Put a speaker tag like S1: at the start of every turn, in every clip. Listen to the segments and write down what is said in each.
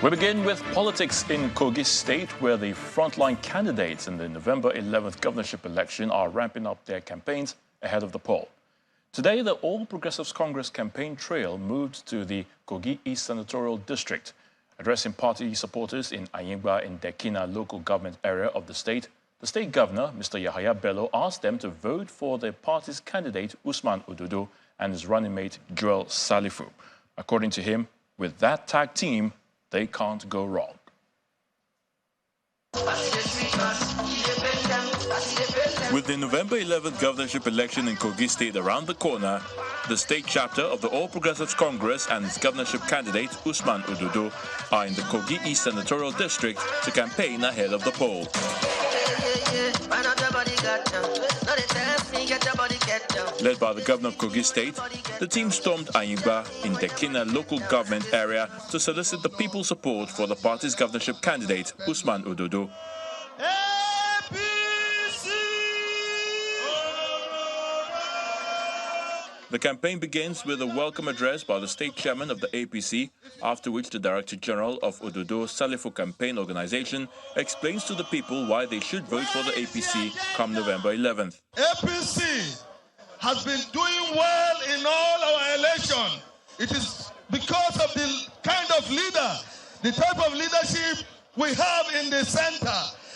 S1: We begin with politics in Kogi State, where the frontline candidates in the November 11th governorship election are ramping up their campaigns ahead of the poll. Today, the All Progressives Congress campaign trail moved to the Kogi East Senatorial District. Addressing party supporters in Ayingba and Dekina local government area of the state governor, Mr. Yahaya Bello, asked them to vote for the party's candidate, Usman Ododo, and his running mate, Joel Salifu. According to him, with that tag team, they can't go wrong. With the November 11th governorship election in Kogi State around the corner, the state chapter of the All Progressives Congress and its governorship candidate, Usman Ododo, are in the Kogi East Senatorial District to campaign ahead of the poll. Led by the governor of Kogi State, the team stormed Ayingba in Dekina local government area to solicit the people's support for the party's governorship candidate, Usman Ododo. The campaign begins with a welcome address by the state chairman of the APC, after which the Director General of Ododo Salifu Campaign Organization explains to the people why they should vote for the APC come November 11th.
S2: APC has been doing well in all our elections. It is because of the kind of leader, the type of leadership we have in the center.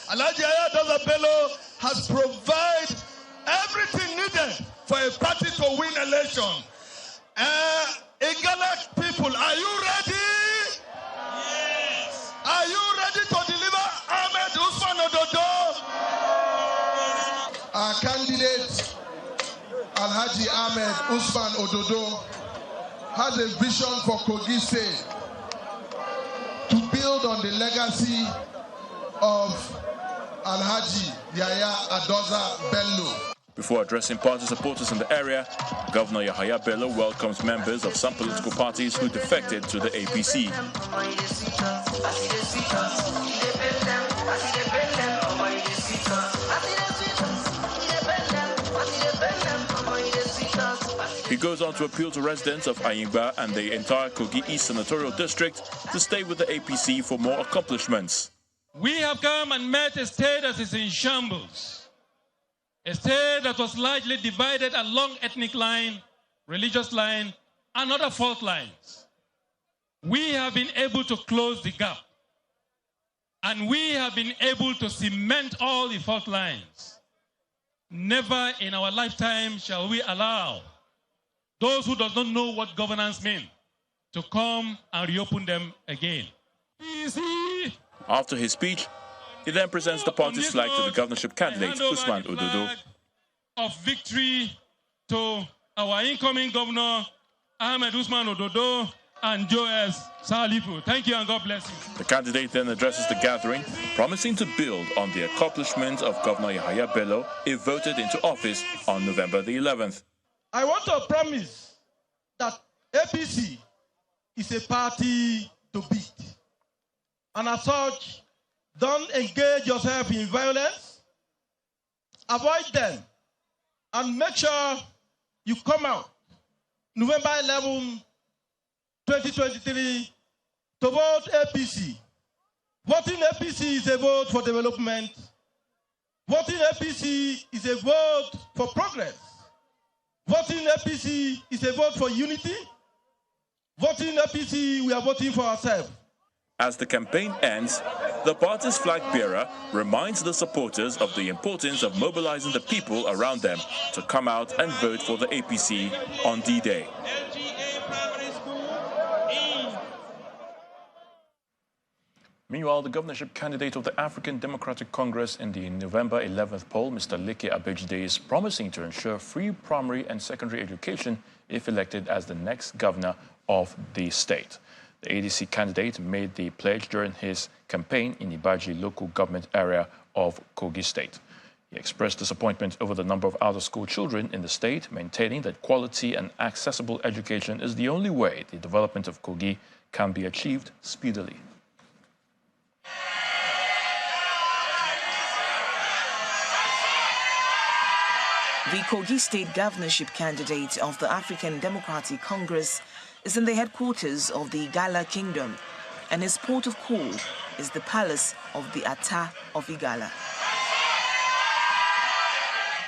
S2: Alhaji Yahaya Bello has provided everything needed for a party to win election. Igala people, are you ready? Yes. Are you ready to deliver Ahmed Usman Ododo?
S3: Our candidate, Alhaji Ahmed Usman Ododo, has a vision for Kogi State to build on the legacy of Alhaji Yahaya Adoza Bello.
S1: Before addressing party supporters in the area, Governor Yahaya Bello welcomes members of some political parties who defected to the APC. He goes on to appeal to residents of Ayingba and the entire Kogi East Senatorial District to stay with the APC for more accomplishments.
S4: We have come and met a state that is in shambles. A state that was largely divided along ethnic line, religious line, and other fault lines. We have been able to close the gap. And we have been able to cement all the fault lines. Never in our lifetime shall we allow those who do not know what governance means to come and reopen them again. Easy.
S1: After his speech, he then presents the party's flag to the governorship candidate, Usman Ododo.
S4: Of victory to our incoming governor, Ahmed Usman Ododo, and Joel Salifu. Thank you and God bless you.
S1: The candidate then addresses the gathering, promising to build on the accomplishments of Governor Yahaya Bello if voted into office on November the 11th.
S2: I want to promise that APC is a party to beat. And as such, don't engage yourself in violence. Avoid them. And make sure you come out November 11, 2023 to vote APC. Voting APC is a vote for development. Voting APC is a vote for progress. Voting APC is a vote for unity. Voting APC, we are voting for ourselves.
S1: As the campaign ends, the party's flag bearer reminds the supporters of the importance of mobilizing the people around them to come out and vote for the APC on D-Day. Meanwhile, the governorship candidate of the African Democratic Congress in the November 11th poll, Mr. Leke Abejide, is promising to ensure free primary and secondary education if elected as the next governor of the state. The ADC candidate made the pledge during his campaign in Ibaji local government area of Kogi State. He expressed disappointment over the number of out-of-school children in the state, maintaining that quality and accessible education is the only way the development of Kogi can be achieved speedily.
S5: The Kogi State governorship candidate of the African Democratic Congress is in the headquarters of the Gala Kingdom, and his port of call is the palace of the Ata of Igala.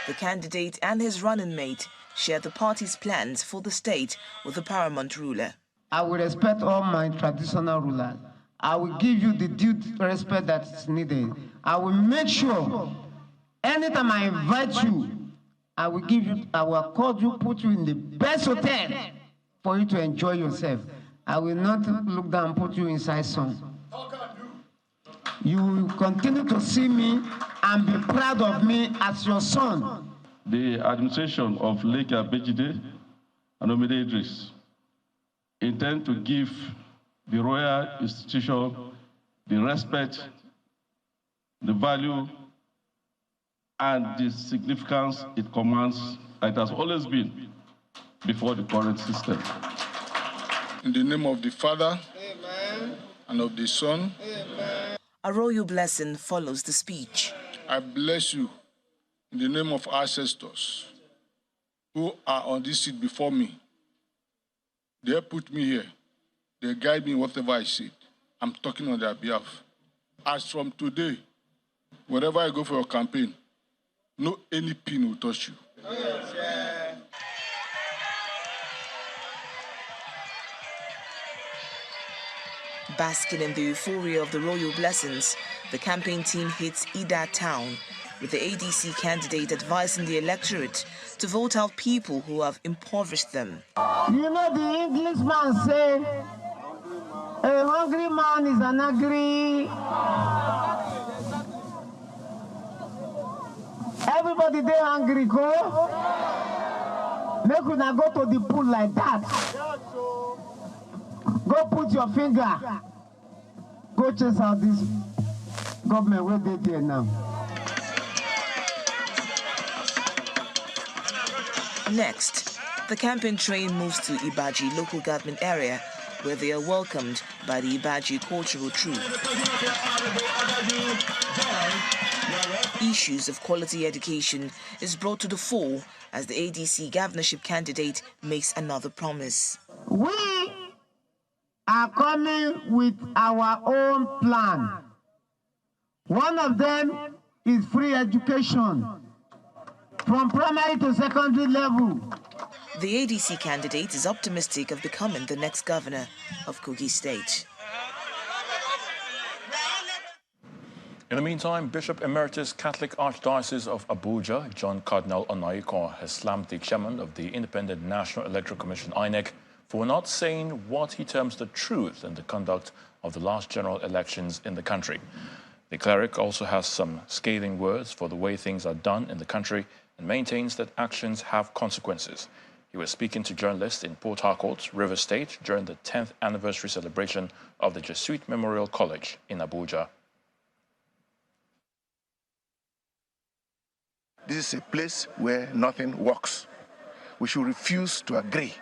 S5: The candidate and his running mate share the party's plans for the state with the paramount ruler.
S6: I will respect all my traditional rulers. I will give you the due respect that is needed. I will make sure anytime I invite you, I will call you, put you in the best hotel for you to enjoy yourself. I will not look down and put you inside some. You will continue to see me and be proud of me as your son.
S7: The administration of Lake Abejide and Omide Idris intend to give the royal institution the respect, the value, and the significance it commands, it has always been before the current system.
S8: In the name of the Father, Amen, and of the Son,
S5: Amen. A royal blessing follows the speech.
S8: I bless you in the name of our ancestors who are on this seat before me. They put me here. They guide me in whatever I say. I'm talking on their behalf. As from today, wherever I go for your campaign, no any pin will touch you.
S5: Basking in the euphoria of the royal blessings, the campaign team hits Ida town, with the ADC candidate advising the electorate to vote out people who have impoverished them.
S6: You know the Englishman say, a hungry man is an angry. Everybody they hungry, go. Make we not go to the pool like that. Go put your finger. Go chase out this government where they there now.
S5: Next, the campaign train moves to Ibaji local government area, where they are welcomed by the Ibaji cultural troupe. Issues of quality education is brought to the fore as the ADC governorship candidate makes another promise.
S6: We are coming with our own plan. One of them is free education from primary to secondary level.
S5: The ADC candidate is optimistic of becoming the next governor of Kogi State.
S1: In the meantime, Bishop Emeritus Catholic Archdiocese of Abuja, John Cardinal Onayiko, has slammed the chairman of the Independent National Electoral Commission, INEC, for not saying what he terms the truth in the conduct of the last general elections in the country. The cleric also has some scathing words for the way things are done in the country and maintains that actions have consequences. He was speaking to journalists in Port Harcourt, Rivers State, during the 10th anniversary celebration of the Jesuit Memorial College in Abuja.
S9: This is a place where nothing works. We should refuse to agree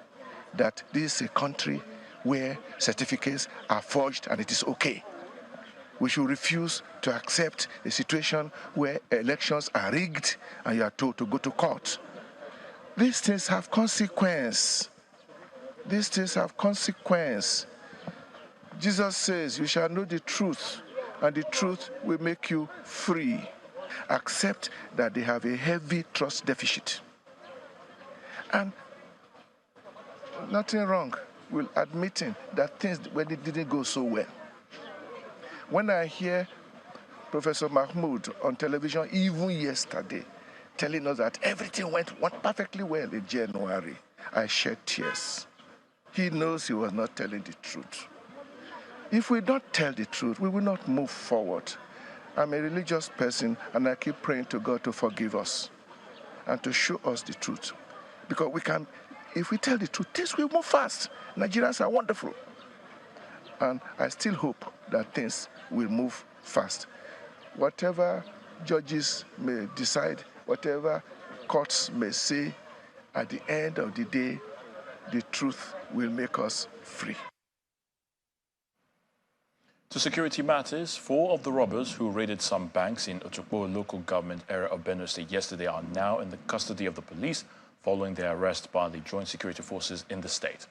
S9: that this is a country where certificates are forged and it is okay. We should refuse to accept a situation where elections are rigged and you are told to go to court. These things have consequence. These things have consequence. Jesus says, you shall know the truth, and the truth will make you free. Accept that they have a heavy trust deficit. And nothing wrong with admitting that things when it didn't go so well. When I hear Professor Mahmoud on television, even yesterday, telling us that everything went perfectly well in January, I shed tears. He knows he was not telling the truth. If we don't tell the truth, we will not move forward. I'm a religious person, and I keep praying to God to forgive us and to show us the truth. Because we can, if we tell the truth, things will move fast. Nigerians are wonderful. And I still hope that things will move fast. Whatever judges may decide, whatever courts may say, at the end of the day, the truth will make us free.
S1: To security matters, 4 of the robbers who raided some banks in Otukpo local government area of Benue State yesterday are now in the custody of the police following their arrest by the joint security forces in the state.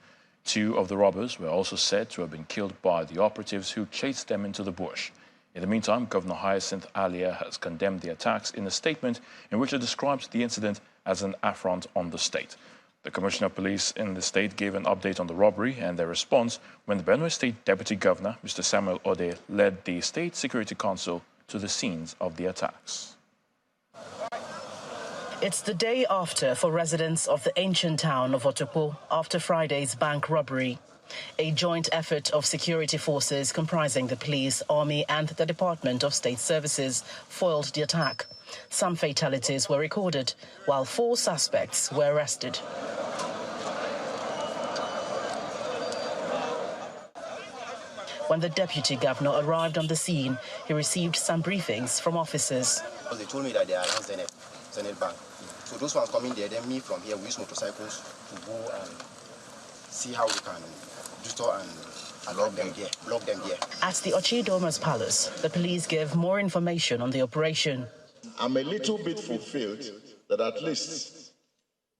S1: 2 of the robbers were also said to have been killed by the operatives who chased them into the bush. In the meantime, Governor Hyacinth Alia has condemned the attacks in a statement in which it describes the incident as an affront on the state. The Commissioner of Police in the state gave an update on the robbery and their response when the Benue State Deputy Governor, Mr. Samuel Ode, led the State Security Council to the scenes of the attacks.
S10: It's the day after for residents of the ancient town of Otokpo after Friday's bank robbery. A joint effort of security forces comprising the police, army and the Department of State Services foiled the attack. Some fatalities were recorded, while 4 suspects were arrested. When the deputy governor arrived on the scene, he received some briefings from officers.
S11: They told me that they are around Zenith Bank. So those ones coming there, then me from here, we use motorcycles to go and see how we can restore and lock them here.
S10: At the Ochidoma's Palace, the police gave more information on the operation.
S12: I'm a little bit fulfilled that at least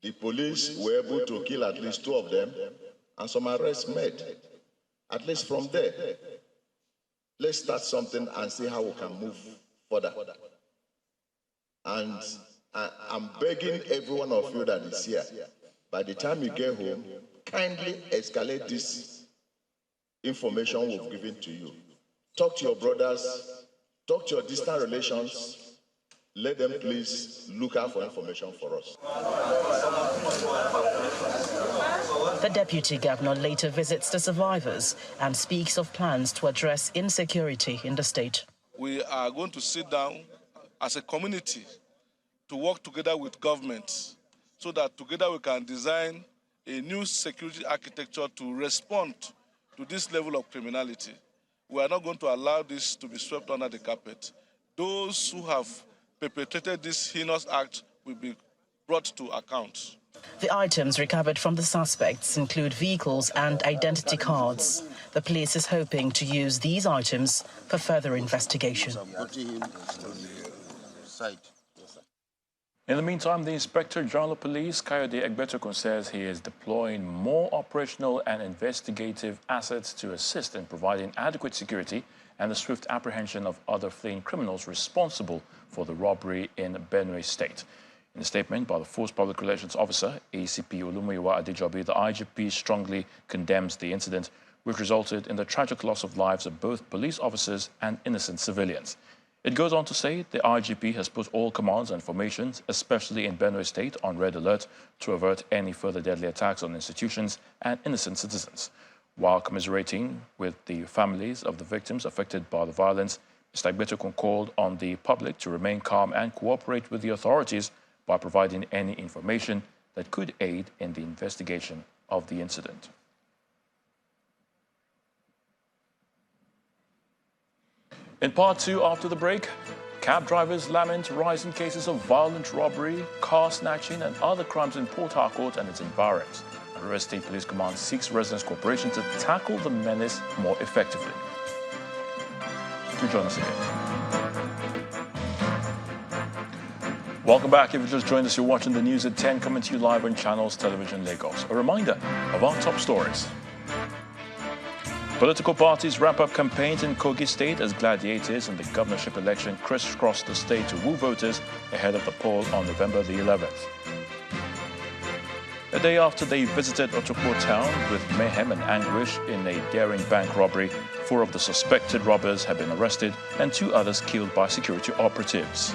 S12: the police were able to kill at least 2 of them and some arrests made. At least from there, let's start something and see how we can move further. And I'm begging every one of you that is here, by the time you get home, kindly escalate this information we've given to you. Talk to your brothers, talk to your distant relations. Let them please look out for information for us.
S10: The deputy governor later visits the survivors and speaks of plans to address insecurity in the state.
S8: We are going to sit down as a community to work together with government so that together we can design a new security architecture to respond to this level of criminality. We are not going to allow this to be swept under the carpet. Those who have perpetrated this heinous act will be brought to account.
S10: The items recovered from the suspects include vehicles and identity cards. The police is hoping to use these items for further investigation.
S1: In the meantime, the Inspector General of Police, Kayode Egbetokun, says he is deploying more operational and investigative assets to assist in providing adequate security and the swift apprehension of other fleeing criminals responsible for the robbery in Benue State. In a statement by the Force Public Relations Officer, ACP Olumuyiwa Adejobi, the IGP strongly condemns the incident, which resulted in the tragic loss of lives of both police officers and innocent civilians. It goes on to say the IGP has put all commands and formations, especially in Benue State, on red alert to avert any further deadly attacks on institutions and innocent citizens. While commiserating with the families of the victims affected by the violence, Mr. Egbetokun called on the public to remain calm and cooperate with the authorities by providing any information that could aid in the investigation of the incident. In part 2, after the break, cab drivers lament rising cases of violent robbery, car snatching and other crimes in Port Harcourt and its environs. The River State Police Command seeks residents' cooperation to tackle the menace more effectively. Do join us again. Welcome back. If you just joined us, you're watching the news at 10, coming to you live on Channels Television Lagos. A reminder of our top stories. Political parties wrap up campaigns in Kogi State as gladiators in the governorship election crisscross the state to woo voters ahead of the poll on November the 11th. A day after they visited Otokpo town with mayhem and anguish in a daring bank robbery, 4 of the suspected robbers have been arrested and 2 others killed by security operatives.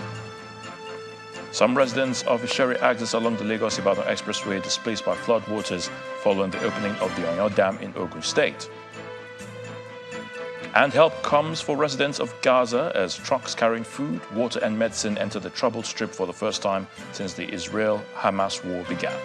S1: Some residents of Isheri axis along the Lagos-Ibadan Expressway displaced by floodwaters following the opening of the Onyo Dam in Ogun State. And help comes for residents of Gaza as trucks carrying food, water and medicine enter the troubled strip for the first time since the Israel-Hamas war began.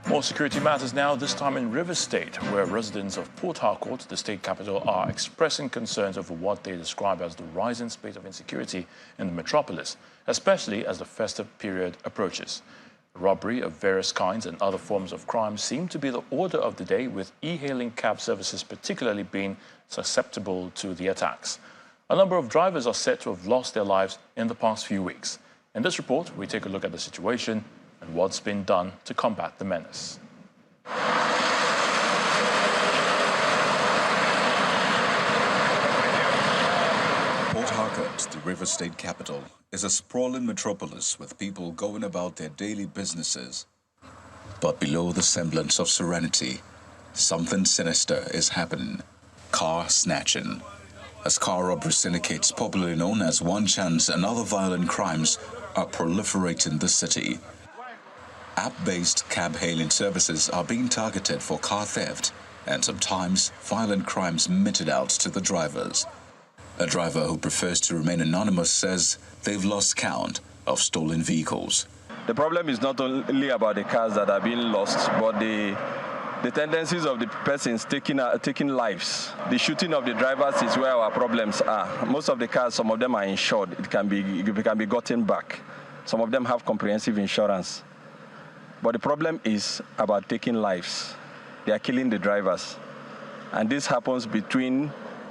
S1: More security matters now, this time in River State, where residents of Port Harcourt, the state capital, are expressing concerns over what they describe as the rising spate of insecurity in the metropolis, especially as the festive period approaches. Robbery of various kinds and other forms of crime seem to be the order of the day, with e-hailing cab services particularly being susceptible to the attacks. A number of drivers are said to have lost their lives in the past few weeks. In this report, we take a look at the situation and what's been done to combat the menace.
S13: Port Harcourt, the River State capital, is a sprawling metropolis with people going about their daily businesses. But below the semblance of serenity, something sinister is happening. Car snatching. As car robbery syndicates, popularly known as One Chance and other violent crimes, are proliferating the city. App-based cab-hailing services are being targeted for car theft and sometimes violent crimes meted out to the drivers. A driver who prefers to remain anonymous says they've lost count of stolen vehicles.
S14: The problem is not only about the cars that are being lost, but the tendencies of the persons taking lives. The shooting of the drivers is where our problems are. Most of the cars, some of them are insured. It can be gotten back. Some of them have comprehensive insurance. But the problem is about taking lives. They are killing the drivers. And this happens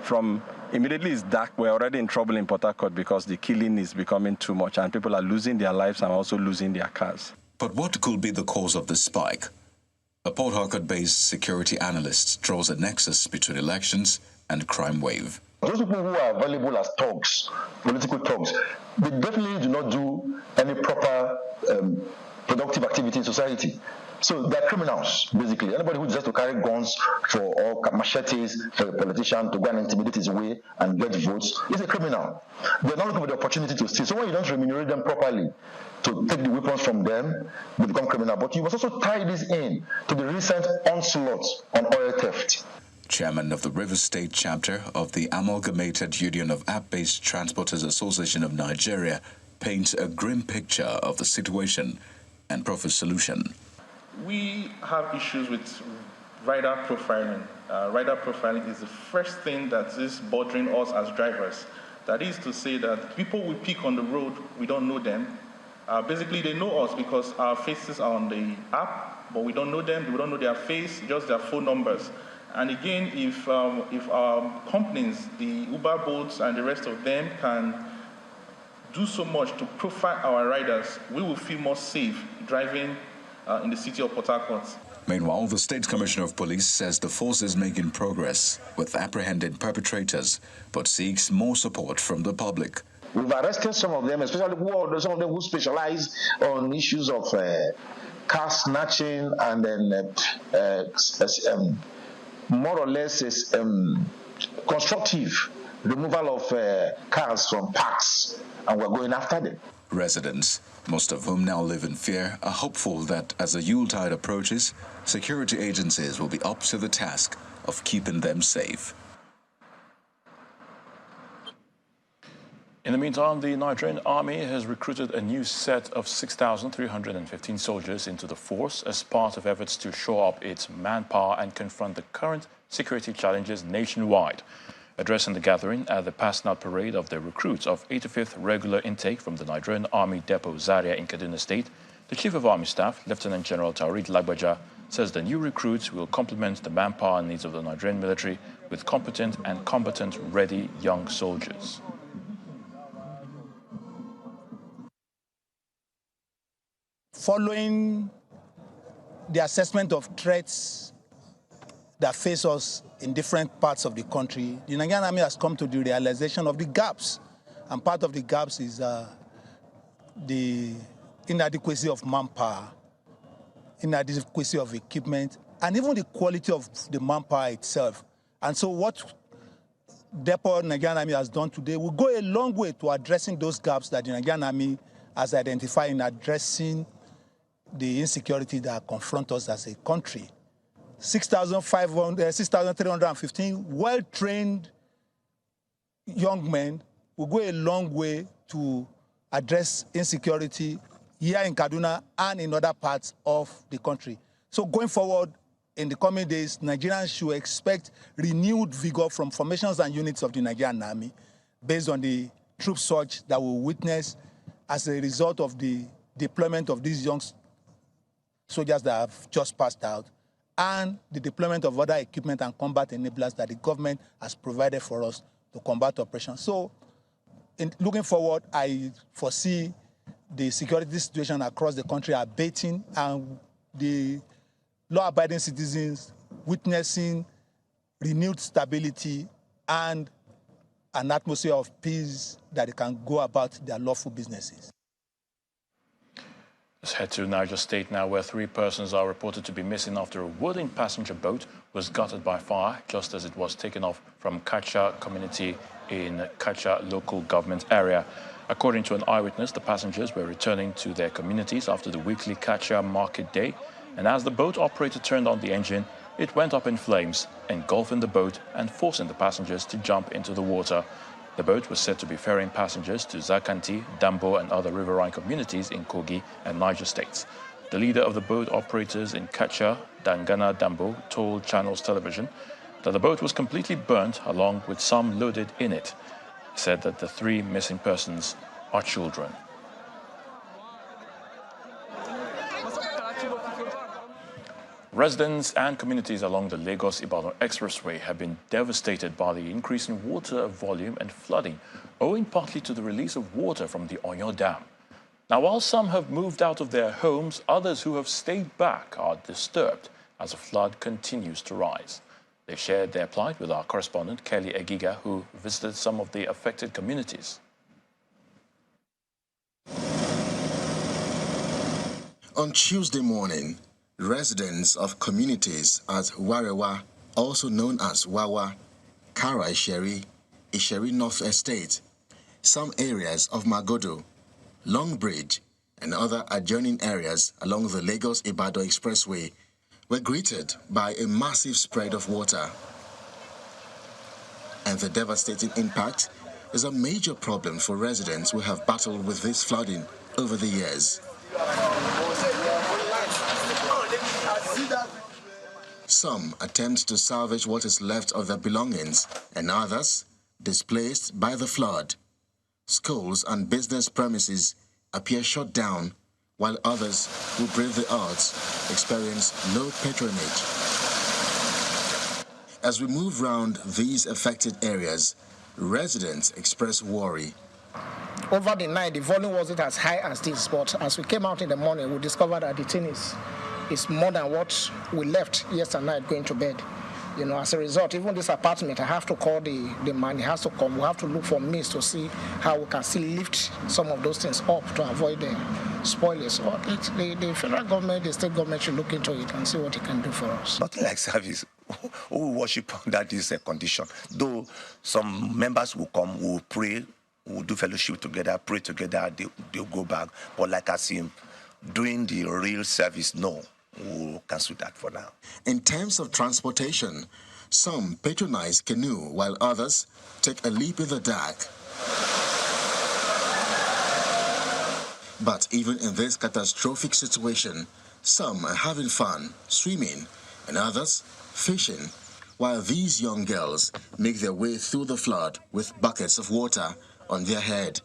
S14: from immediately it's dark. We're already in trouble in Port Harcourt because the killing is becoming too much and people are losing their lives and also losing their cars.
S13: But what could be the cause of this spike? A Port Harcourt-based security analyst draws a nexus between elections and crime wave.
S15: Those people who are available as thugs, political thugs, they definitely do not do any proper productive activity in society. So they're criminals, basically. Anybody who decides to carry guns or machetes for a politician to go and intimidate his way and get votes is a criminal. They're not looking for the opportunity to steal. So when you don't remunerate them properly to take the weapons from them, they become criminal. But you must also tie this in to the recent onslaught on oil theft.
S13: Chairman of the River State chapter of the Amalgamated Union of App-Based Transporters Association of Nigeria paints a grim picture of the situation and proffers solution.
S16: We have issues with rider profiling. Rider profiling is the first thing that is bothering us as drivers. That is to say that people we pick on the road, we don't know them. Basically, they know us because our faces are on the app, but we don't know them. We don't know their face, just their phone numbers. And again, if our companies, the Uber boats and the rest of them, can do so much to profile our riders, we will feel more safe driving in the city of Port Harcourt.
S13: Meanwhile, the State Commissioner of Police says the force is making progress with apprehending perpetrators, but seeks more support from the public.
S15: We've arrested some of them, especially some of them who specialize on issues of car snatching and then more or less constructive removal of cars from parks, and we're going after them.
S13: Residents, most of whom now live in fear, are hopeful that as the Yuletide approaches, security agencies will be up to the task of keeping them safe.
S1: In the meantime, the Nigerian army has recruited a new set of 6,315 soldiers into the force as part of efforts to shore up its manpower and confront the current security challenges nationwide. Addressing the gathering at the passing-out parade of the recruits of 85th Regular Intake from the Nigerian Army Depot Zaria in Kaduna State, the Chief of Army Staff, Lieutenant General Tariq Lagbaja, says the new recruits will complement the manpower needs of the Nigerian military with competent and combatant-ready young soldiers.
S17: Following the assessment of threats that face us in different parts of the country, the Nigerian Army has come to the realization of the gaps. And part of the gaps is the inadequacy of manpower, inadequacy of equipment, and even the quality of the manpower itself. And so what Depot Nigerian Army has done today will go a long way to addressing those gaps that the Nigerian Army has identified in addressing the insecurity that confront us as a country. 6,315 well-trained young men will go a long way to address insecurity here in Kaduna and in other parts of the country. So going forward, in the coming days, Nigerians should expect renewed vigor from formations and units of the Nigerian Army based on the troop surge that we'll witness as a result of the deployment of these young soldiers that have just passed out, and the deployment of other equipment and combat enablers that the government has provided for us to combat operations. So, looking forward, I foresee the security situation across the country abating and the law-abiding citizens witnessing renewed stability and an atmosphere of peace that they can go about their lawful businesses.
S1: Let's head to Niger State now, where 3 persons are reported to be missing after a wooden passenger boat was gutted by fire just as it was taken off from Kacha community in Kacha local government area. According to an eyewitness, the passengers were returning to their communities after the weekly Kacha market day, and as the boat operator turned on the engine, it went up in flames, engulfing the boat and forcing the passengers to jump into the water. The boat was said to be ferrying passengers to Zakanti, Dambo and other riverine communities in Kogi and Niger States. The leader of the boat operators in Kacha, Dangana Dambo, told Channels Television that the boat was completely burnt along with some loaded in it. He said that the 3 missing persons are children. Residents and communities along the Lagos-Ibadan Expressway have been devastated by the increase in water volume and flooding, owing partly to the release of water from the Oyo Dam. Now, while some have moved out of their homes, others who have stayed back are disturbed as the flood continues to rise. They shared their plight with our correspondent, Kelly Egiga, who visited some of the affected communities.
S18: On Tuesday morning, residents of communities at Warewa, also known as Wawa, Kara Isheri, Isheri North Estate, some areas of Magodo, Long Bridge, and other adjoining areas along the Lagos-Ibadan Expressway were greeted by a massive spread of water. And the devastating impact is a major problem for residents who have battled with this flooding over the years. Some attempt to salvage what is left of their belongings, and others displaced by the flood. Schools and business premises appear shut down, while others who brave the odds experience no patronage. As we move round these affected areas, residents express worry.
S19: Over the night, the volume wasn't as high as this, but as we came out in the morning, we discovered that the thing is more than what we left yesterday night going to bed. You know, as a result, even this apartment, I have to call the man. He has to come. We have to look for means to see how we can still lift some of those things up to avoid the spoilers. So the federal government, the state government should look into it and see what it can do for us.
S20: Nothing like service. We worship under this condition. Though some members will come, will pray, will do fellowship together, pray together, they'll go back. But like I see him doing the real service, no. We'll cancel that for now.
S18: In terms of transportation, some patronize canoe while others take a leap in the dark. But even in this catastrophic situation, some are having fun swimming and others fishing, while these young girls make their way through the flood with buckets of water on their head.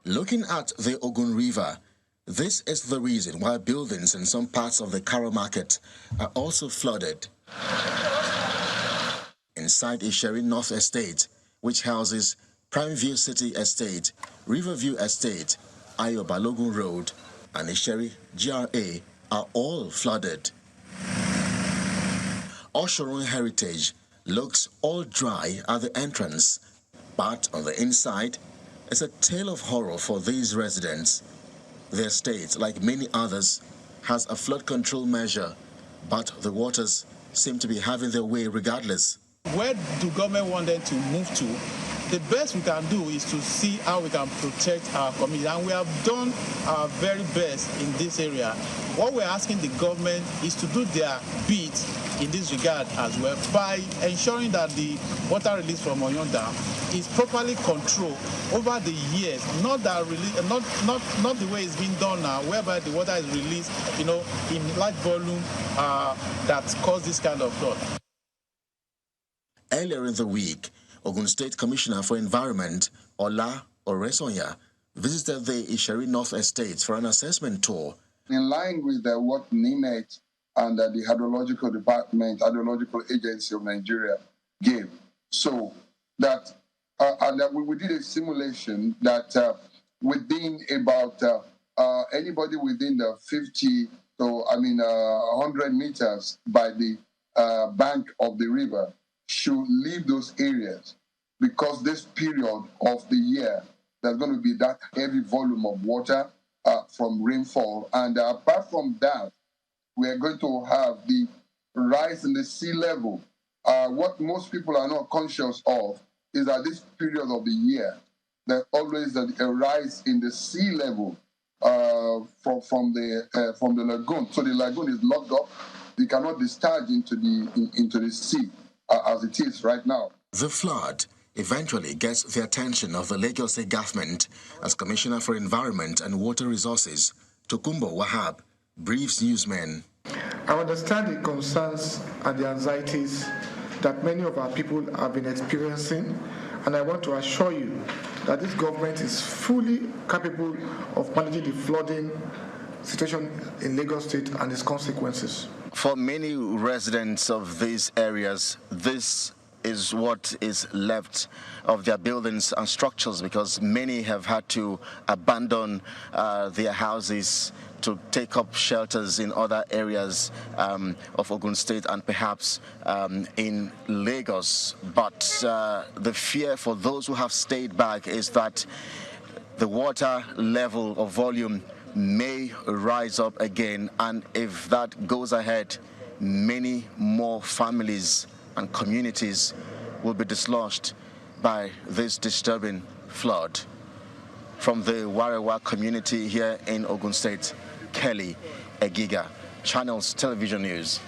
S18: Looking at the Ogun River, this is the reason why buildings in some parts of the Karo market are also flooded. Inside Isheri North Estate, which houses Prime View City Estate, Riverview Estate, Ayo Balogun Road, and Isheri GRA are all flooded. Oshorun Heritage looks all dry at the entrance, but on the inside, it's a tale of horror for these residents. Their estate, like many others, has a flood control measure, but the waters seem to be having their way regardless.
S17: Where do government want them to move to? The best we can do is to see how we can protect our community, and we have done our very best in this area. What we're asking the government is to do their bit in this regard as well by ensuring that the water release from Oyo Dam is properly controlled over the years, not the way it's being done now, whereby the water is released, in large volume that cause this kind of flood.
S18: Earlier in the week, Ogun State Commissioner for Environment, Ola Oresonya, visited the Isheri North Estate for an assessment tour.
S21: In line with what INEC and the Hydrological Agency of Nigeria gave. So that, we did a simulation that within about anybody within the 50 to 100 meters by the bank of the river should leave those areas, because this period of the year there's going to be that heavy volume of water from rainfall, and apart from that, we are going to have the rise in the sea level. What most people are not conscious of is that this period of the year, there's always a rise in the sea level from the lagoon. So the lagoon is locked up; you cannot discharge into the sea as it is right now.
S18: The flood eventually gets the attention of the Lagos State government as Commissioner for Environment and Water Resources, Tokumbo Wahab, briefs newsmen.
S22: I understand the concerns and the anxieties that many of our people have been experiencing, and I want to assure you that this government is fully capable of managing the flooding situation in Lagos State and its consequences.
S23: For many residents of these areas, this is what is left of their buildings and structures, because many have had to abandon their houses to take up shelters in other areas of Ogun State and perhaps in Lagos. But the fear for those who have stayed back is that the water level or volume may rise up again, and if that goes ahead, many more families and communities will be dislodged by this disturbing flood. From the Warewa community here in Ogun State, Kelly Egiga, Channels Television News.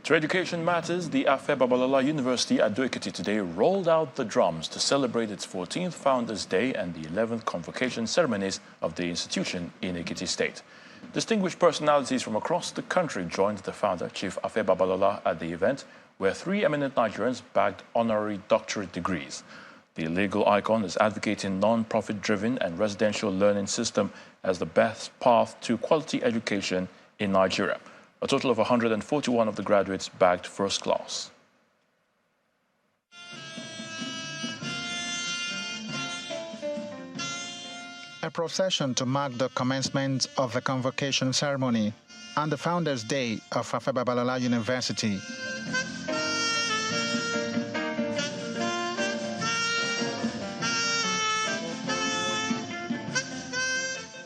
S1: To education matters, the Afe Babalola University at Ekiti today rolled out the drums to celebrate its 14th Founders Day and the 11th convocation ceremonies of the institution in Ekiti State. Distinguished personalities from across the country joined the founder, Chief Afe Babalola, at the event, where 3 eminent Nigerians bagged honorary doctorate degrees. The legal icon is advocating non-profit-driven and residential learning system as the best path to quality education in Nigeria. A total of 141 of the graduates bagged first class.
S24: A procession to mark the commencement of the convocation ceremony and the Founders' Day of Afe Babalola University.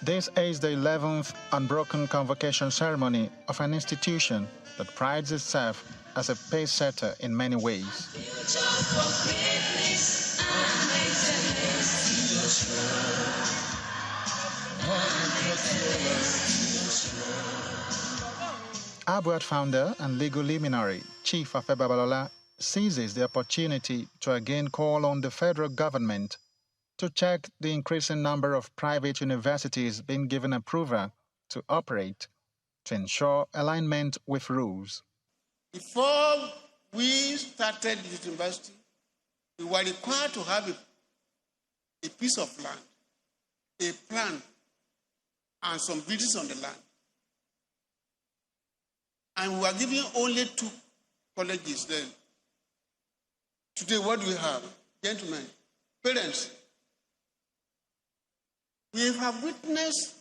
S24: This is the 11th unbroken convocation ceremony of an institution that prides itself as a pace-setter in many ways. ABUAD founder and legal luminary Chief Afe Babalola seizes the opportunity to again call on the federal government to check the increasing number of private universities being given approval to operate to ensure alignment with rules.
S25: Before we started this university, we were required to have a piece of land, a plan, and some buildings on the land. And we were given only 2 colleges then. Today, what do we have? Gentlemen, parents, we have witnessed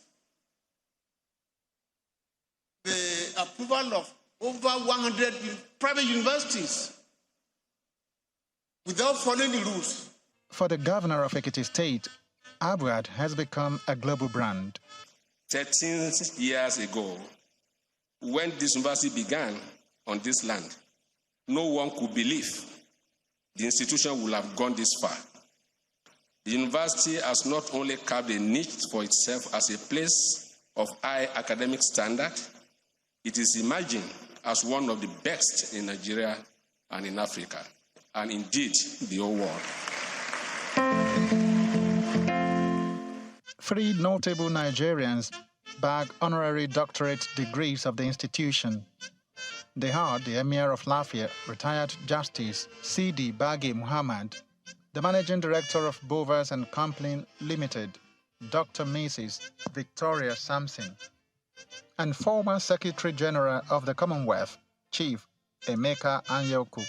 S25: the approval of over 100 private universities without following the rules.
S24: For the governor of Ekiti State, ABUAD has become a global brand.
S26: 13 years ago, when this university began on this land, no one could believe the institution would have gone this far. The university has not only carved a niche for itself as a place of high academic standard, it is emerging as one of the best in Nigeria and in Africa, and indeed the whole world.
S24: 3 notable Nigerians bag honorary doctorate degrees of the institution. They are the Emir of Lafia, retired Justice C.D. Bagi Muhammad, The Managing Director of Bovers and Company Limited, Dr. Mrs. Victoria Sampson, and former Secretary General of the Commonwealth, Chief Emeka Anyoku.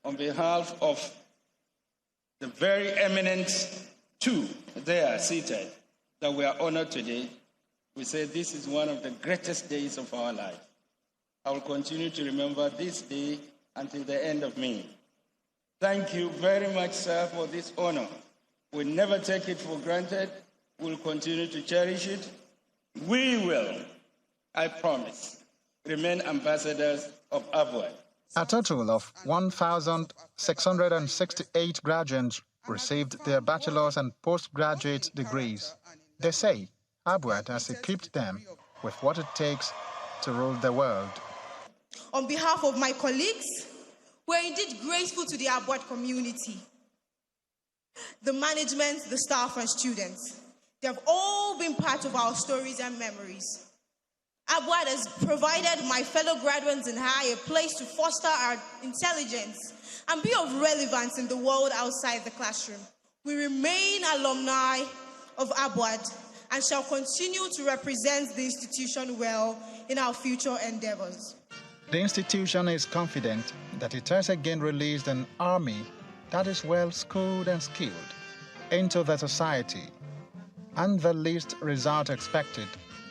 S2: On behalf of the very eminent two there seated that we are honored today, we say this is one of the greatest days of our life. I will continue to remember this day until the end of me. Thank you very much, sir, for this honor. We never take it for granted. We'll continue to cherish it. We will, I promise, remain ambassadors of ABUAD.
S24: A total of 1,668 graduates received their bachelor's and postgraduate degrees. They say ABUAD has equipped them with what it takes to rule the world.
S3: On behalf of my colleagues, we're indeed grateful to the ABUAD community, the management, the staff, and students. They have all been part of our stories and memories. ABUAD has provided my fellow graduates and I a place to foster our intelligence and be of relevance in the world outside the classroom. We remain alumni of ABUAD and shall continue to represent the institution well in our future endeavors.
S24: The institution is confident that it has again released an army that is well schooled and skilled into the society, and the least result expected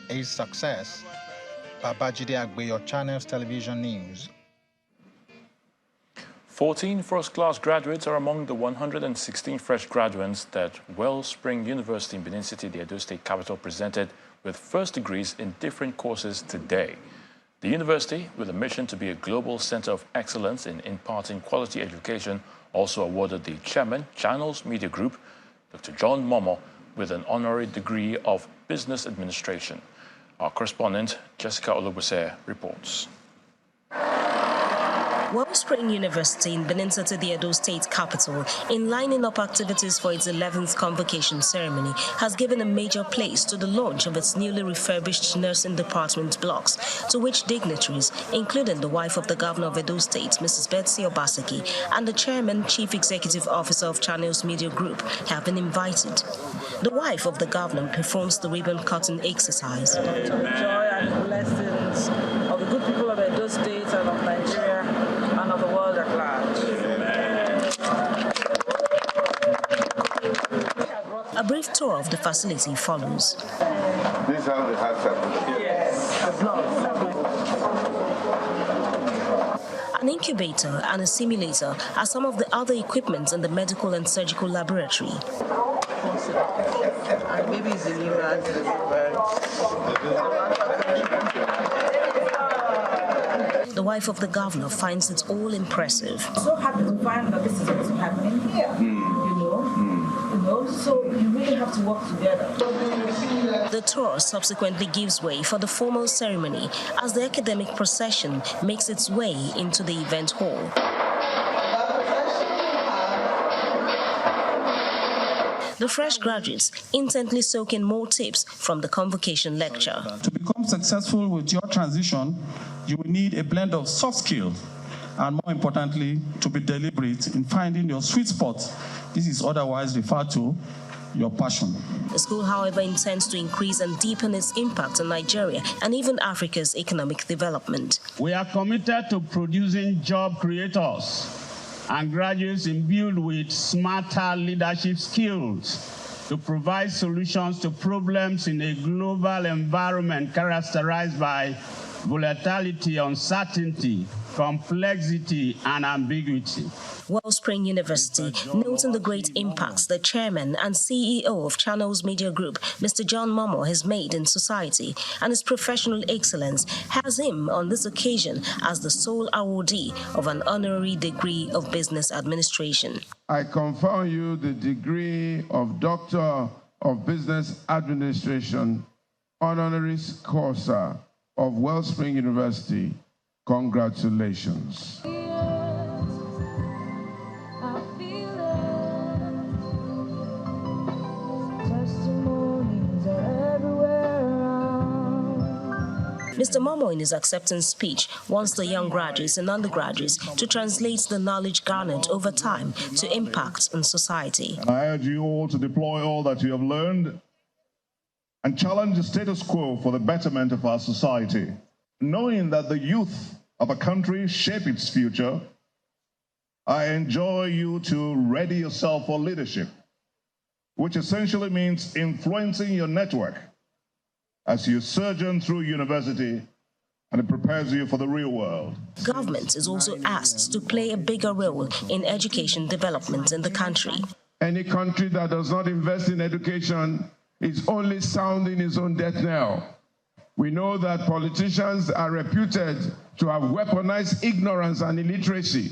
S24: is success. Babajide Agbeyo, Channels Television News.
S1: 14 first-class graduates are among the 116 fresh graduates that Wellspring University in Benin City, the Edo State capital, presented with first degrees in different courses today. The university, with a mission to be a global center of excellence in imparting quality education, also awarded the chairman, Channels Media Group, Dr. John Momo, with an honorary degree of business administration. Our correspondent, Jessica Olubuse, reports.
S4: Wellspring University in Benin City, the Edo State capital, in lining up activities for its 11th convocation ceremony, has given a major place to the launch of its newly refurbished nursing department blocks, to which dignitaries, including the wife of the governor of Edo State, Mrs. Betsy Obaseki, and the chairman, chief executive officer of Channels Media Group, have been invited. The wife of the governor performs the ribbon cutting exercise.
S5: To the joy and blessings of the good people of Edo State and of Nigeria and of the world at large.
S4: A brief tour of the facility follows.
S6: This is how the hearts are.
S5: Yes.
S4: An incubator and a simulator are some of the other equipment in the medical and surgical laboratory.
S5: And maybe it's
S4: The wife of the governor finds it all impressive.
S5: So happy to find that this is also happening here. So you really have to work together.
S4: The tour subsequently gives way for the formal ceremony as the academic procession makes its way into the event hall. The fresh graduates intently soak in more tips from the convocation lecture.
S7: To become successful with your transition, you will need a blend of soft skills and, more importantly, to be deliberate in finding your sweet spot. This is otherwise referred to your passion.
S4: The school, however, intends to increase and deepen its impact on Nigeria and even Africa's economic development.
S27: We are committed to producing job creators and graduates imbued with smarter leadership skills to provide solutions to problems in a global environment characterized by volatility, uncertainty, complexity, and ambiguity.
S4: Wellspring University, noting the great impacts the chairman and CEO of Channels Media Group, Mr. John Momo, has made in society, and his professional excellence, has him on this occasion as the sole awardee of an honorary degree of business administration.
S6: I confer you the degree of Doctor of Business Administration, honoris causa of Wellspring University. Congratulations.
S4: Mr. Mr. Momo, in his acceptance speech, wants the young graduates and undergraduates to translate the knowledge garnered over time to impact on society.
S8: And I urge you all to deploy all that you have learned and challenge the status quo for the betterment of our society. Knowing that the youth of a country shape its future, I enjoin you to ready yourself for leadership, which essentially means influencing your network as you sojourn through university, and it prepares you for the real world.
S4: Government is also asked to play a bigger role in education development in the country.
S6: Any country that does not invest in education is only sounding its own death knell. We know that politicians are reputed to have weaponized ignorance and illiteracy.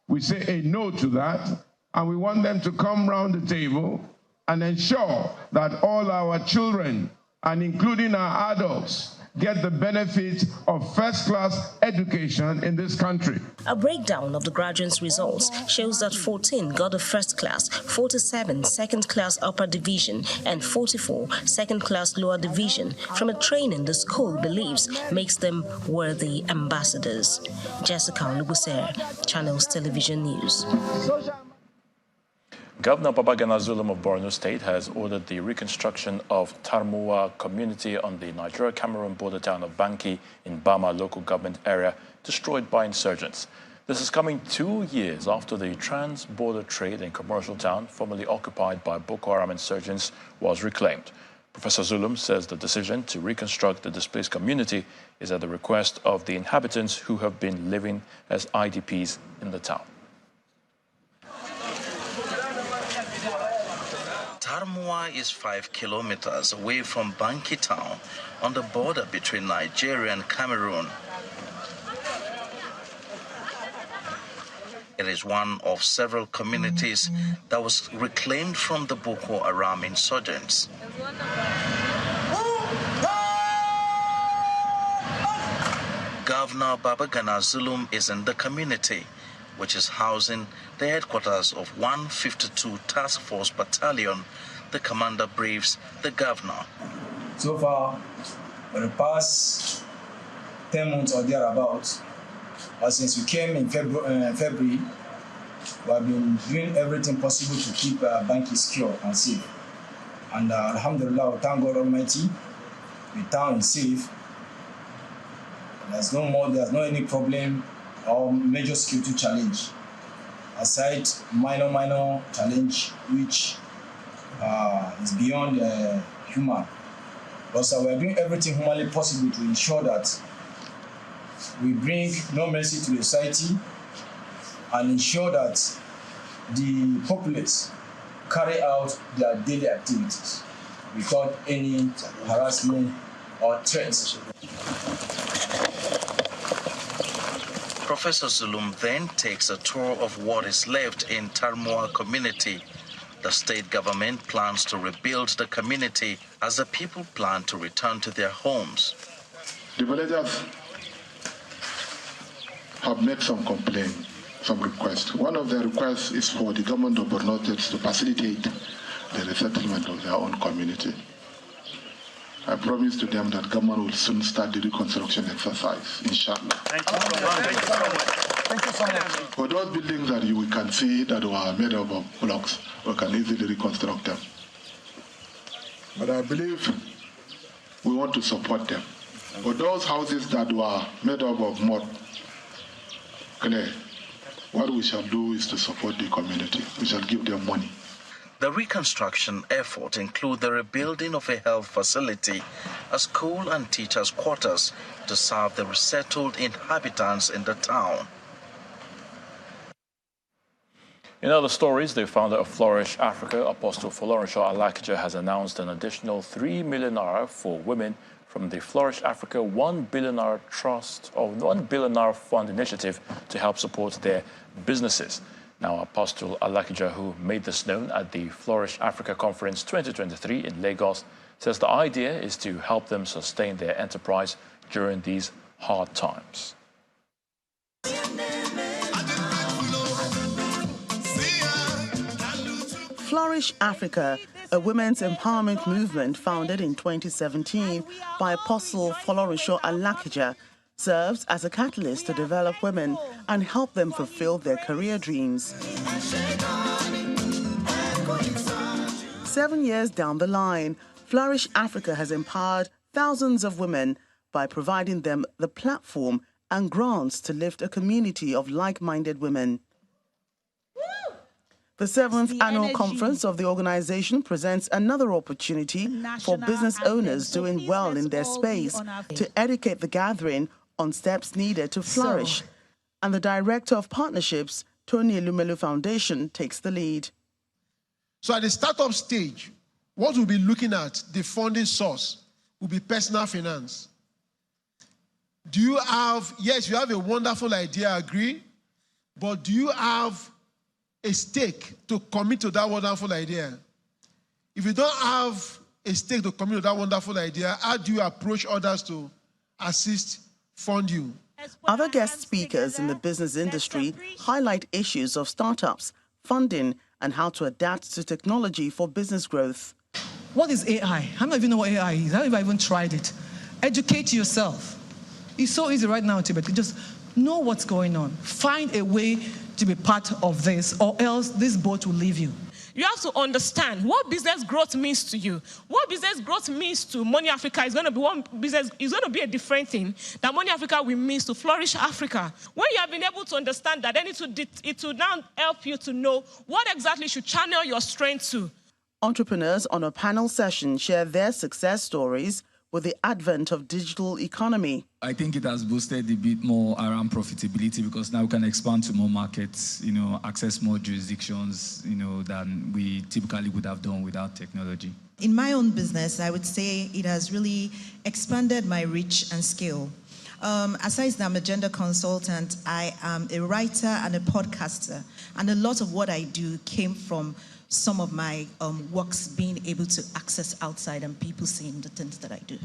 S6: We say a no to that, and we want them to come round the table and ensure that all our children, and including our adults, get the benefit of first-class education in this country.
S4: A breakdown of the graduates' results shows that 14 got a first class, 47 second-class upper division, and 44 second-class lower division from a training the school believes makes them worthy ambassadors. Jessica Olubuser, Channels Television News.
S1: Governor Bobby Charlton of Borno State has ordered the reconstruction of Tarmuwa community on the Nigeria-Cameroon border town of Banki in Bama local government area destroyed by insurgents. This is coming 2 years after the trans-border trade and commercial town formerly occupied by Boko Haram insurgents was reclaimed. Professor Zulum says the decision to reconstruct the displaced community is at the request of the inhabitants who have been living as IDPs in the town.
S9: Tarmuwa is 5 kilometers away from Banki town on the border between Nigeria and Cameroon. It is one of several communities that was reclaimed from the Boko Haram insurgents. Governor Bobby Charlton is in the community, which is housing the headquarters of 152 Task Force Battalion. The commander briefs the governor.
S10: So far, for the past 10 months or thereabouts, since we came in February, we have been doing everything possible to keep Banki secure and safe. And Alhamdulillah, thank God Almighty, the town is safe. There's no any problem or major security challenge, aside minor challenge which is beyond human. But we are doing everything humanly possible to ensure that we bring no mercy to the society and ensure that the populace carry out their daily activities without any harassment or threats.
S9: Professor Zulum then takes a tour of what is left in Tarmuwa community. The state government plans to rebuild the community as the people plan to return to their homes.
S22: The villagers have made some complaints, some requests. One of the requests is for the government of Borno State to facilitate the resettlement of their own community. I promise to them that government will soon start the reconstruction exercise, inshallah.
S9: Thank you so much.
S22: Thank you so much. For those buildings that we can see that were made up of blocks, we can easily reconstruct them. But I believe we want to support them. For those houses that were made up of mud, what we shall do is to support the community. We shall give them money.
S9: The reconstruction effort includes the rebuilding of a health facility, a school and teachers' quarters to serve the resettled inhabitants in the town.
S1: In other stories, the founder of Flourish Africa, Apostle Folorunsho Alakija, has announced an additional 3 million naira for women from the Flourish Africa 1 billion naira trust or 1 billion naira fund initiative to help support their businesses. Now, Apostle Alakija, who made this known at the Flourish Africa Conference 2023 in Lagos, says the idea is to help them sustain their enterprise during these hard times.
S11: Flourish Africa a women's empowerment movement founded in 2017 by Apostle Folorunsho Alakija, serves as a catalyst to develop women and help them fulfill their career dreams. 7 years down the line, Flourish Africa has empowered thousands of women by providing them the platform and grants to lift a community of like-minded women. The 7th annual conference of the organization presents another opportunity for business owners doing well in their space to educate the gathering on steps needed to flourish. And the Director of Partnerships, Tony Elumelu Foundation, takes the lead.
S12: So at the startup stage, what we'll be looking at, the funding source, will be personal finance. Do you have, yes, you have a wonderful idea, I agree, but do you have a stake to commit to that wonderful idea? If you don't have a stake to commit to that wonderful idea, how do you approach others to assist, fund you?
S11: Other guest speakers in the business industry highlight issues of startups, funding, and how to adapt to technology for business growth.
S13: What is AI? I don't even know what AI is. I haven't even tried it. Educate yourself. It's so easy right now, Tibet. Just know what's going on. Find a way to be part of this, or else this boat will leave you.
S14: You have to understand what business growth means to you. What business growth means to Money Africa is going to be one business, is going to be a different thing that Money Africa will mean to Flourish Africa. When you have been able to understand that, then it will now help you to know what exactly you should channel your strength to.
S11: Entrepreneurs on a panel session share their success stories with the advent of digital economy.
S15: I think it has boosted a bit more around profitability because now we can expand to more markets, access more jurisdictions, than we typically would have done without technology.
S16: In my own business, I would say it has really expanded my reach and skill. Aside that I'm a gender consultant, I am a writer and a podcaster, and a lot of what I do came from some of my works being able to access outside and people seeing the things that I do.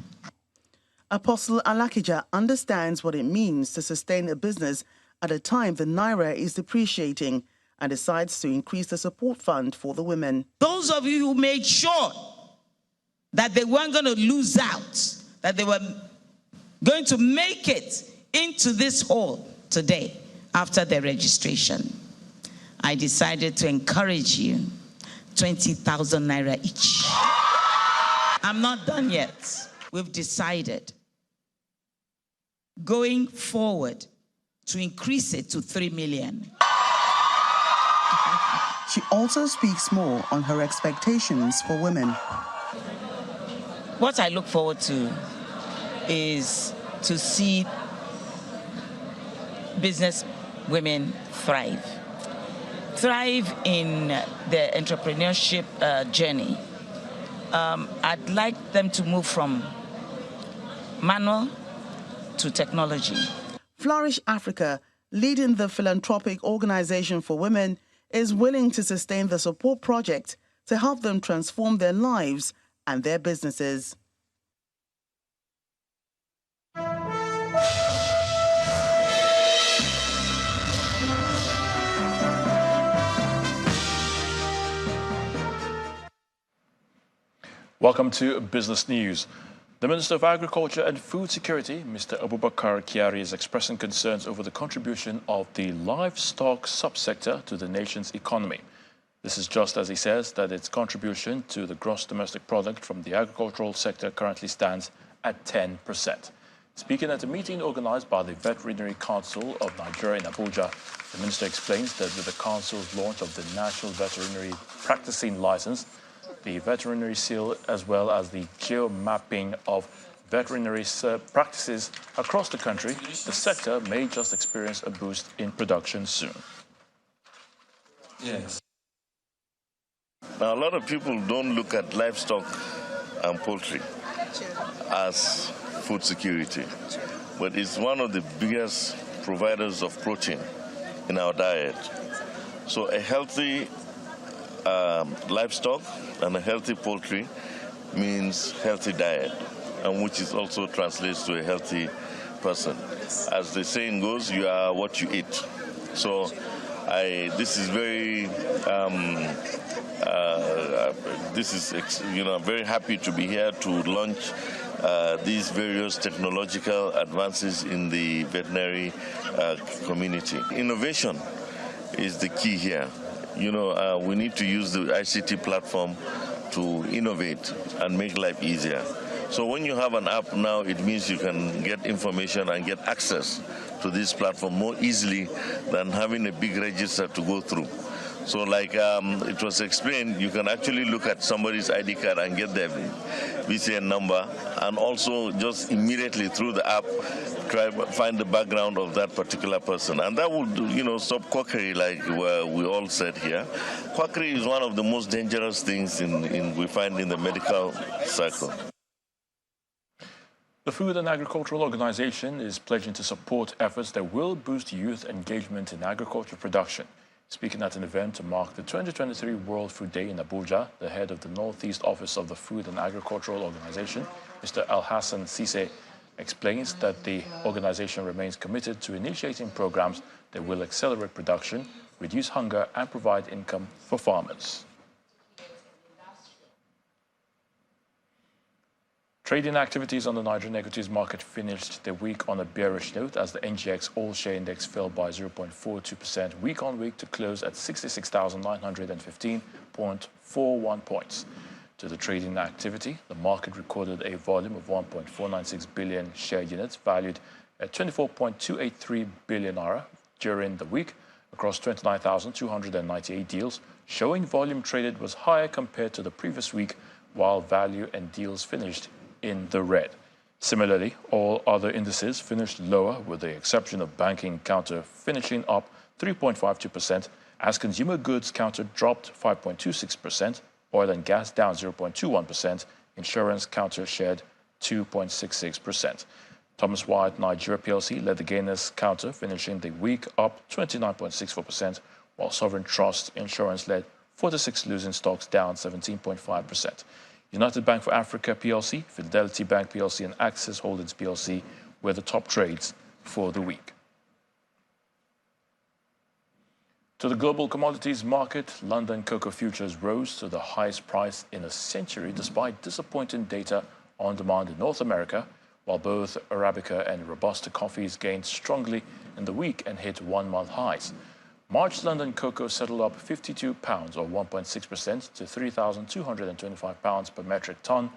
S11: Apostle Alakija understands what it means to sustain a business at a time the Naira is depreciating and decides to increase the support fund for the women.
S19: Those of you who made sure that they weren't going to lose out, that they were going to make it into this hall today after their registration, I decided to encourage you. 20,000 naira each. I'm not done yet. We've decided going forward to increase it to 3 million.
S11: She also speaks more on her expectations for women.
S19: What I look forward to is to see business women thrive in their entrepreneurship journey. I'd like them to move from manual to technology.
S11: Flourish Africa, leading the philanthropic organization for women, is willing to sustain the support project to help them transform their lives and their businesses.
S1: Welcome to Business News. The Minister of Agriculture and Food Security, Mr. Abubakar Kyari, is expressing concerns over the contribution of the livestock subsector to the nation's economy. This is just as he says that its contribution to the gross domestic product from the agricultural sector currently stands at 10%. Speaking at a meeting organized by the Veterinary Council of Nigeria in Abuja, the minister explains that with the council's launch of the National Veterinary Practicing License, the veterinary seal, as well as the geo-mapping of veterinary practices across the country, the sector may just experience a boost in production soon.
S28: Yes. Now, a lot of people don't look at livestock and poultry as food security, but it's one of the biggest providers of protein in our diet. So a healthy livestock and a healthy poultry means healthy diet, and which is also translates to a healthy person. As the saying goes, you are what you eat. So This is very, I'm very happy to be here to launch these various technological advances in the veterinary community. Innovation is the key here. We need to use the ICT platform to innovate and make life easier. So when you have an app now, it means you can get information and get access to this platform more easily than having a big register to go through. So like it was explained, you can actually look at somebody's ID card and get their VCN number, and also just immediately through the app try to find the background of that particular person. And that would, stop quackery, like we all said here. Quackery is one of the most dangerous things we find in the medical circle.
S1: The Food and Agricultural Organization is pledging to support efforts that will boost youth engagement in agriculture production. Speaking at an event to mark the 2023 World Food Day in Abuja, the head of the Northeast Office of the Food and Agricultural Organization, Mr. Al-Hassan Sise, explains that the organization remains committed to initiating programs that will accelerate production, reduce hunger, and provide income for farmers. Trading activities on the Nigerian equities market finished the week on a bearish note as the NGX All-Share Index fell by 0.42% week-on-week to close at 66,915.41 points. To the trading activity, the market recorded a volume of 1.496 billion share units valued at 24.283 billion naira during the week across 29,298 deals, showing volume traded was higher compared to the previous week, while value and deals finished in the red. Similarly, all other indices finished lower, with the exception of banking counter finishing up 3.52%, as consumer goods counter dropped 5.26%, oil and gas down 0.21%, insurance counter shared 2.66%. Thomas Wyatt Nigeria PLC led the gainers counter, finishing the week up 29.64%, while Sovereign Trust Insurance led 46 losing stocks down 17.5%. United Bank for Africa PLC, Fidelity Bank PLC, and Access Holdings PLC were the top trades for the week. To the global commodities market, London cocoa futures rose to the highest price in a century despite disappointing data on demand in North America, while both Arabica and Robusta coffees gained strongly in the week and hit one-month highs. March London cocoa settled up £52, or 1.6%, to £3,225 per metric ton,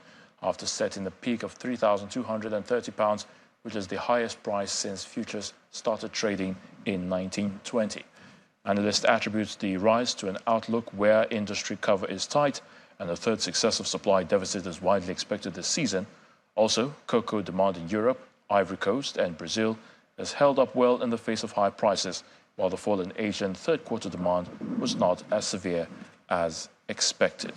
S1: after setting a peak of £3,230, which is the highest price since futures started trading in 1920. Analysts attribute the rise to an outlook where industry cover is tight and a third successive supply deficit is widely expected this season. Also, cocoa demand in Europe, Ivory Coast, and Brazil has held up well in the face of high prices, while the fall in Asian third-quarter demand was not as severe as expected.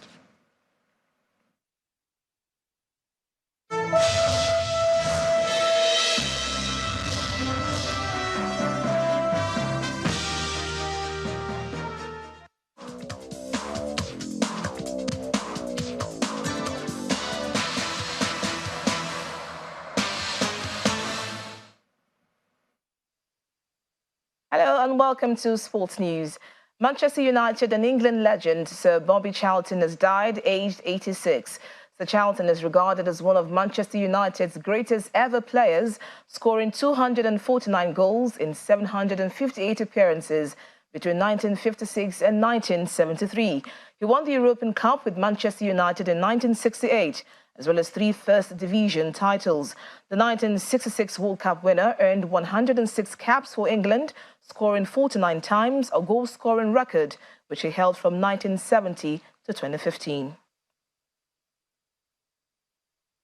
S2: Hello and welcome to Sports News. Manchester United and England legend Sir Bobby Charlton has died aged 86. Sir Charlton is regarded as one of Manchester United's greatest ever players, scoring 249 goals in 758 appearances between 1956 and 1973. He won the European Cup with Manchester United in 1968, as well as 3 First Division titles. The 1966 World Cup winner earned 106 caps for England, scoring 49 times, a goal-scoring record which he held from 1970 to 2015.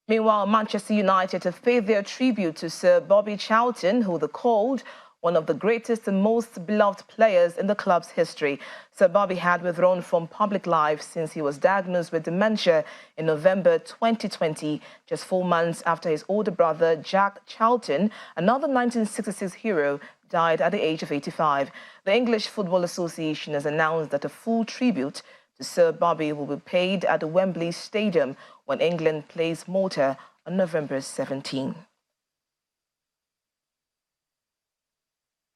S2: Meanwhile, Manchester United have paid their tribute to Sir Bobby Charlton, who they called one of the greatest and most beloved players in the club's history. Sir Bobby had withdrawn from public life since he was diagnosed with dementia in November 2020, just 4 months after his older brother, Jack Charlton, another 1966 hero, died at the age of 85. The English Football Association has announced that a full tribute to Sir Bobby will be paid at the Wembley Stadium when England plays Malta on November 17.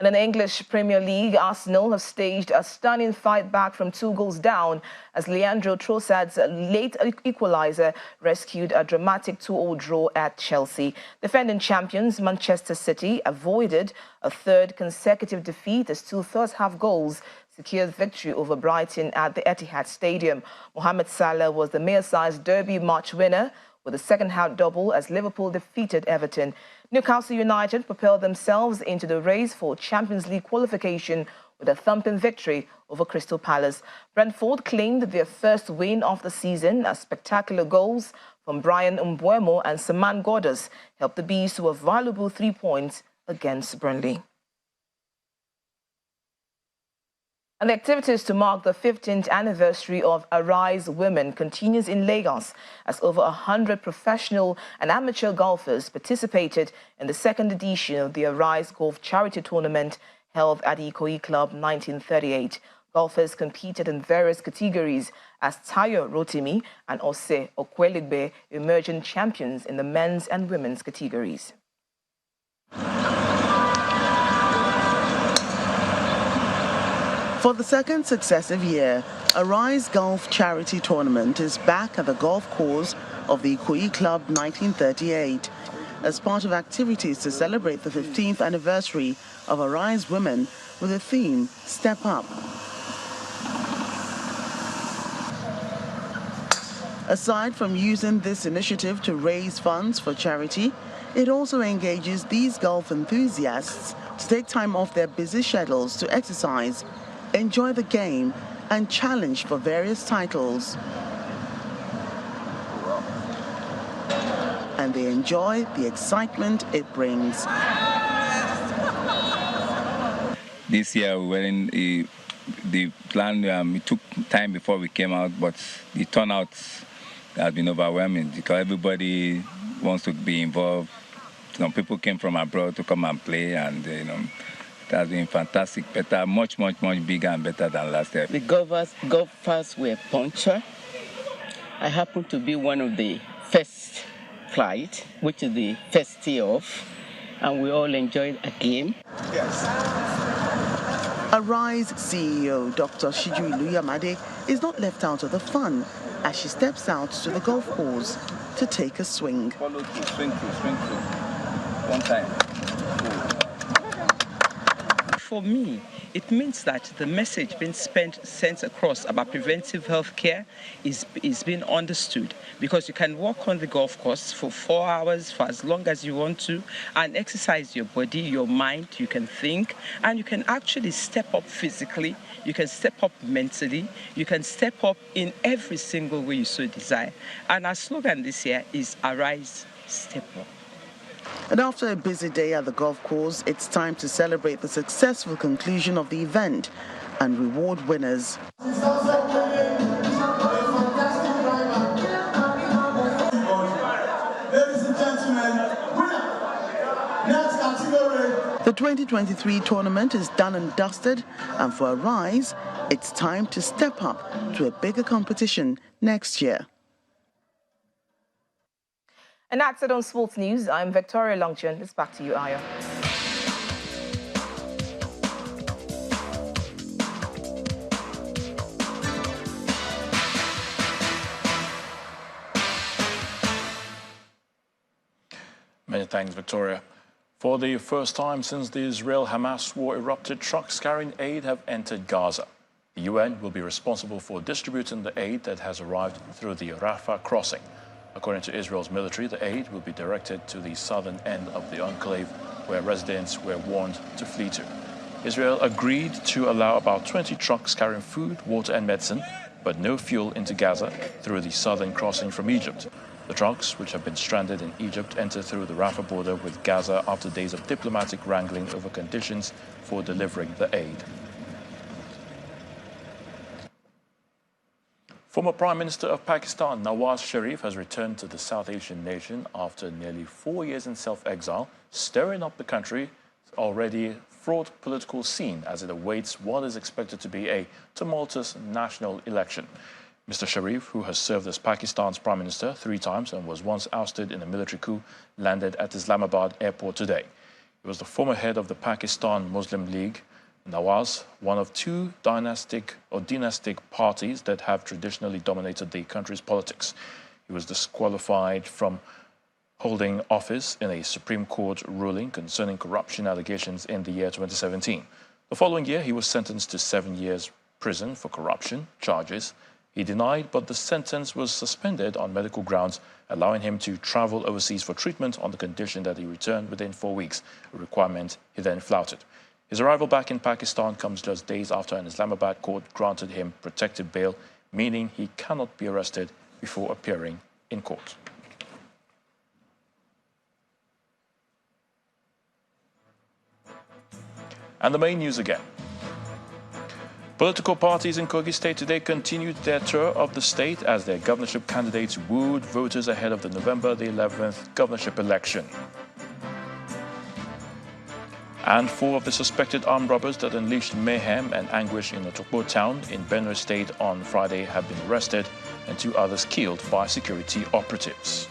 S2: And in the English Premier League, Arsenal have staged a stunning fight back from 2 goals down as Leandro Trossard's late equaliser rescued a dramatic 2-2 draw at Chelsea. Defending champions Manchester City avoided a 3rd consecutive defeat as 2 first-half goals secured victory over Brighton at the Etihad Stadium. Mohamed Salah was the Merseyside derby match winner with a second-half double as Liverpool defeated Everton. Newcastle United propelled themselves into the race for Champions League qualification with a thumping victory over Crystal Palace. Brentford claimed their first win of the season as spectacular goals from Brian Mbeumo and Saman Ghoddos helped the Bees to a valuable 3 points against Burnley. And the activities to mark the 15th anniversary of Arise Women continues in Lagos as over 100 professional and amateur golfers participated in the 2nd edition of the Arise Golf Charity Tournament held at the Ikoyi Club 1938. Golfers competed in various categories as Tayo Rotimi and Ose Okweligbe emerging champions in the men's and women's categories.
S11: For the 2nd successive year, Arise Golf Charity Tournament is back at the golf course of the Ikoyi Club 1938 as part of activities to celebrate the 15th anniversary of Arise Women with the theme Step Up. Aside from using this initiative to raise funds for charity, it also engages these golf enthusiasts to take time off their busy schedules to exercise, enjoy the game, and challenge for various titles. And they enjoy the excitement it brings.
S3: This year we were in the plan, it took time before we came out, but the turnout has been overwhelming because everybody wants to be involved. Some people came from abroad to come and play, and it has been fantastic, better, much bigger and better than last year.
S17: The golfers were punctual. I happened to be one of the first flight, which is the first tee off, and we all enjoyed a game.
S11: Yes. Arise CEO Dr. Shiju Iluyamade is not left out of the fun as she steps out to the golf course to take a swing.
S3: Follow through, swing through. One time.
S18: For me, it means that the message being sent across about preventive health care is being understood, because you can walk on the golf course for 4 hours, for as long as you want to, and exercise your body, your mind, you can think, and you can actually step up physically, you can step up mentally, you can step up in every single way you so desire. And our slogan this year is Arise, Step Up.
S11: And after a busy day at the golf course, it's time to celebrate the successful conclusion of the event and reward winners. The 2023 tournament is done and dusted, and for Arise, it's time to step up to a bigger competition next year.
S2: And that's it on Sports News. I'm Victoria Longchen. It's back to you, Aya.
S1: Many thanks, Victoria. For the first time since the Israel-Hamas war erupted, trucks carrying aid have entered Gaza. The UN will be responsible for distributing the aid that has arrived through the Rafah crossing. According to Israel's military, the aid will be directed to the southern end of the enclave, where residents were warned to flee to. Israel agreed to allow about 20 trucks carrying food, water and medicine, but no fuel into Gaza through the southern crossing from Egypt. The trucks, which have been stranded in Egypt, entered through the Rafah border with Gaza after days of diplomatic wrangling over conditions for delivering the aid. Former Prime Minister of Pakistan, Nawaz Sharif, has returned to the South Asian nation after nearly 4 years in self-exile, stirring up the country's already fraught political scene as it awaits what is expected to be a tumultuous national election. Mr. Sharif, who has served as Pakistan's Prime Minister 3 times and was once ousted in a military coup, landed at Islamabad airport today. He was the former head of the Pakistan Muslim League, Nawaz, one of two dynastic parties that have traditionally dominated the country's politics. He was disqualified from holding office in a Supreme Court ruling concerning corruption allegations in the year 2017. The following year, he was sentenced to 7 years prison for corruption charges. He denied, but the sentence was suspended on medical grounds, allowing him to travel overseas for treatment on the condition that he return within 4 weeks, a requirement he then flouted. His arrival back in Pakistan comes just days after an Islamabad court granted him protective bail, meaning he cannot be arrested before appearing in court. And the main news again. Political parties in Kogi State today continued their tour of the state as their governorship candidates wooed voters ahead of the November the 11th governorship election. And 4 of the suspected armed robbers that unleashed mayhem and anguish in Otokpo town in Benue State on Friday have been arrested and 2 others killed by security operatives.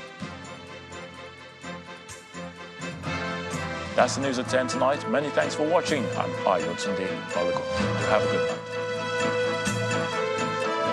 S1: That's the news at 10 tonight. Many thanks for watching. I'm Ayotunde Balogun. Have a good night.